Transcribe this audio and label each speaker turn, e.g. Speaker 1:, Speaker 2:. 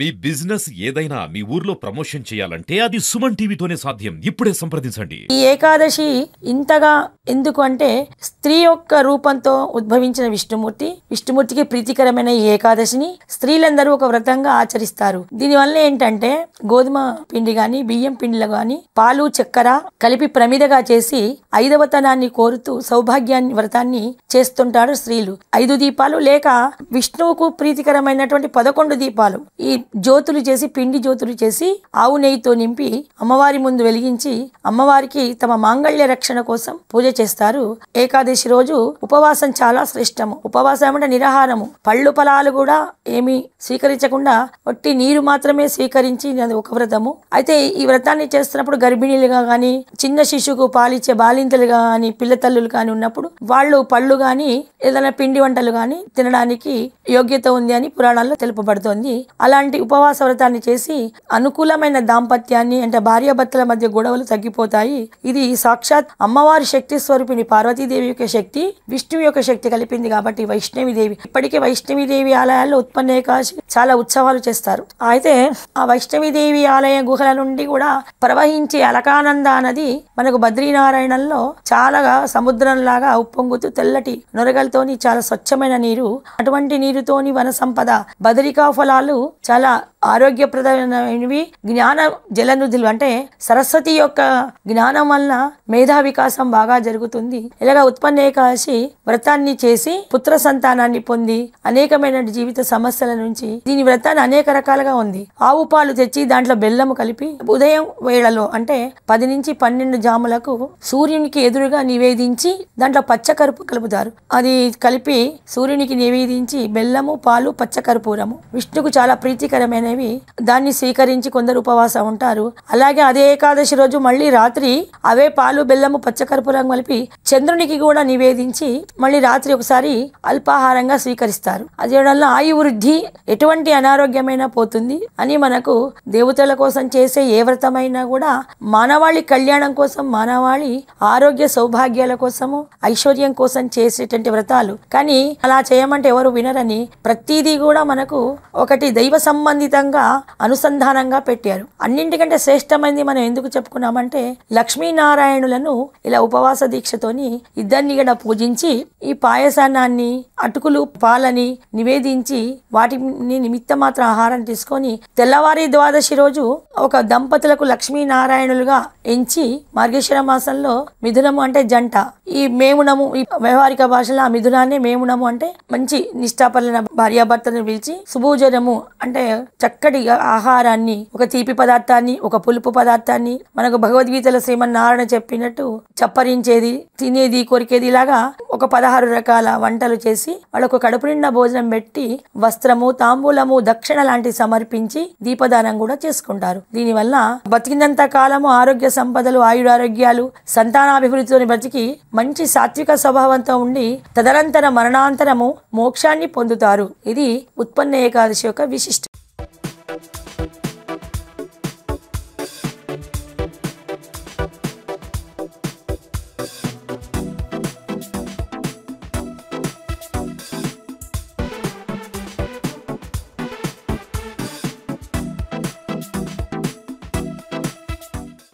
Speaker 1: మీ business ఏదైనా మీ ఊర్లో promotion చేయాలంటే అది సుమన్ టీవీతోనే సాధ్యం. ఇప్పుడే సంప్రదించండి.
Speaker 2: ఈ ఏకాదశి ఇంతగా ఎందుకు అంటే స్త్రీ యొక్క రూపంతో ఉద్భవించిన విష్ణుమూర్తికి ప్రీతికరమైన ఈ ఏకాదశిని స్త్రీలందరూ ఒక వ్రతంగా ఆచరిస్తారు. దీనివల్ల ఏంటంటే గోధుమ పిండి గాని బియ్యం పిండిలో గాని పాలు చక్కెర కలిపి ప్రమిదగా చేసి 5వ తనాన్ని కోరుతూ సౌభాగ్యాన్ని వ్రతాన్ని చేస్తుంటారు స్త్రీలు. 5 దీపాలు లేక విష్ణువుకు ప్రీతికరమైనటువంటి 11 దీపాలు ఈ జ్యోతులు చేసి పిండి జ్యోతులు చేసి ఆవు నెయ్యితో నింపి అమ్మవారి ముందు వెలిగించి అమ్మవారికి తమ మాంగళ్య రక్షణ కోసం పూజ చేస్తారు. ఏకాదశి రోజు ఉపవాసం చాలా శ్రేష్టము. ఉపవాసం అంటే నిరాహారము, పళ్ళు ఫలాలు కూడా ఏమి స్వీకరించకుండా ఒట్టి నీరు మాత్రమే స్వీకరించి అది ఒక వ్రతము. అయితే ఈ వ్రతాన్ని చేస్తున్నప్పుడు గర్భిణీలుగా గాని చిన్న శిశువుకు పాలిచ్చే బాలింతలుగా గాని పిల్ల తల్లులు కాని ఉన్నప్పుడు వాళ్ళు పళ్ళు గాని ఏదైనా పిండి వంటలు గాని తినడానికి యోగ్యత ఉంది అని పురాణాల్లో తెలుపబడుతోంది. అలాంటి ఉపవాస వ్రతాన్ని చేసి అనుకూలమైన దాంపత్యాన్ని అంటే భార్యాభర్తల మధ్య గొడవలు తగ్గిపోతాయి. ఇది సాక్షాత్ అమ్మవారి శక్తి స్వరూపిణి పార్వతీదేవి యొక్క శక్తి విష్ణువు యొక్క శక్తి కలిపింది కాబట్టి వైష్ణవిదేవి. ఇప్పటికే వైష్ణవిదేవి ఆలయాల్లో ఉత్పన్న ఏకాదశి చాలా ఉత్సవాలు చేస్తారు. అయితే ఆ వైష్ణవిదేవి ఆలయ గుహల నుండి కూడా ప్రవహించే అలకానంద నది మనకు బద్రీనారాయణంలో చాలా సముద్రంలాగా ఉప్పొంగుతూ తెల్లటి నొరగలతోని చాలా స్వచ్ఛమైన నీరు, అటువంటి నీరుతోని వన సంపద బదరికా ఫలాలు చాలా ఆరోగ్యప్రదమైనవి. జ్ఞాన జలనిధులు అంటే సరస్వతి యొక్క జ్ఞానం వలన మేధా వికాసం బాగా జరుగుతుంది. ఇలాగా ఉత్పన్న ఏకాదశి వ్రతాన్ని చేసి పుత్ర సంతానాన్ని పొంది అనేకమైన జీవిత సమస్యల నుంచి దీని వ్రతాన్ని అనేక రకాలుగా ఉంది. ఆవు పాలు తెచ్చి దాంట్లో బెల్లము కలిపి ఉదయం వేళలో అంటే 10 నుంచి 12 జాములకు సూర్యునికి ఎదురుగా నివేదించి దాంట్లో పచ్చకరుపు కలుపుతారు. అది కలిపి సూర్యునికి నివేదించి బెల్లము పాలు పచ్చకర్పూరము విష్ణుకు చాలా ప్రీతికరమైనవి. దాన్ని స్వీకరించి కొందరు ఉపవాసం ఉంటారు. అలాగే అదే ఏకాదశి రోజు మళ్ళీ రాత్రి అవే పాలు బెల్లము పచ్చకర్పూరం కలిపి చంద్రునికి కూడా నివేదించి మళ్ళీ రాత్రి ఒకసారి అల్పాహారంగా స్వీకరిస్తారు. అది వల్ల ఆయు వృద్ధి ఎటువంటి అనారోగ్యమైనా పోతుంది అని మనకు దేవతల కోసం చేసే ఏ వ్రతమైనా కూడా మానవాళి కళ్యాణం కోసం మానవాళి ఆరోగ్య సౌభాగ్యాల కోసము ఐశ్వర్యం కోసం చేసేటువంటి వ్రతాలు. కానీ అలా చేయమంటే ఎవరు వినరని ప్రతిదీ కూడా మనకు ఒకటి దైవ సంబంధితంగా అనుసంధానంగా పెట్టారు. అన్నింటికంటే శ్రేష్టమైనది మనం ఎందుకు చెప్పుకున్నామంటే లక్ష్మీనారాయణులను ఇలా ఉపవాస దీక్షతోని ఇద్దరిని కూడా పూజించి ఈ పాయసాన్ని అటుకులు పాలని నివేదించి వాటిని నిమిత్త మాత్రం ఆహారం తీసుకొని తెల్లవారి ద్వాదశి రోజు ఒక దంపతులకు లక్ష్మీనారాయణులుగా ఎంచి మార్గశిర మాసంలో మిథునము అంటే జంట, ఈ మేమునము ఈ వ్యవహారిక భాషలో ఆ మిథునాన్ని మేమునము అంటే మంచి నిష్ఠాపరమైన భార్యాభర్తను పిలిచి సుభోజనము అంటే చక్కటి ఆహారాన్ని ఒక తీపి పదార్థాన్ని ఒక పులుపు పదార్థాన్ని మనకు భగవద్గీతలో శ్రీమన్నారాయణ చెప్పినట్టు చప్పరించేది తినేది కొరికేది ఇలాగా ఒక 16 రకాల వంటలు చేసి వాళ్ళకు కడుపు నిండా భోజనం పెట్టి వస్త్రము తాంబూలము దక్షిణ లాంటివి సమర్పించి దీపదానం కూడా చేసుకుంటారు. దీనివల్ల బతికినంత కాలము ఆరోగ్య సంపదలు ఆయురారోగ్యాలు సంతానాభివృద్ధితో బతికి మంచి సాత్విక స్వభావంతో ఉండి తదనంతర మరణాంతరము మోక్షాన్ని పొందుతారు. ఇది ఉత్పన్న ఏకాదశి యొక్క విశిష్టం.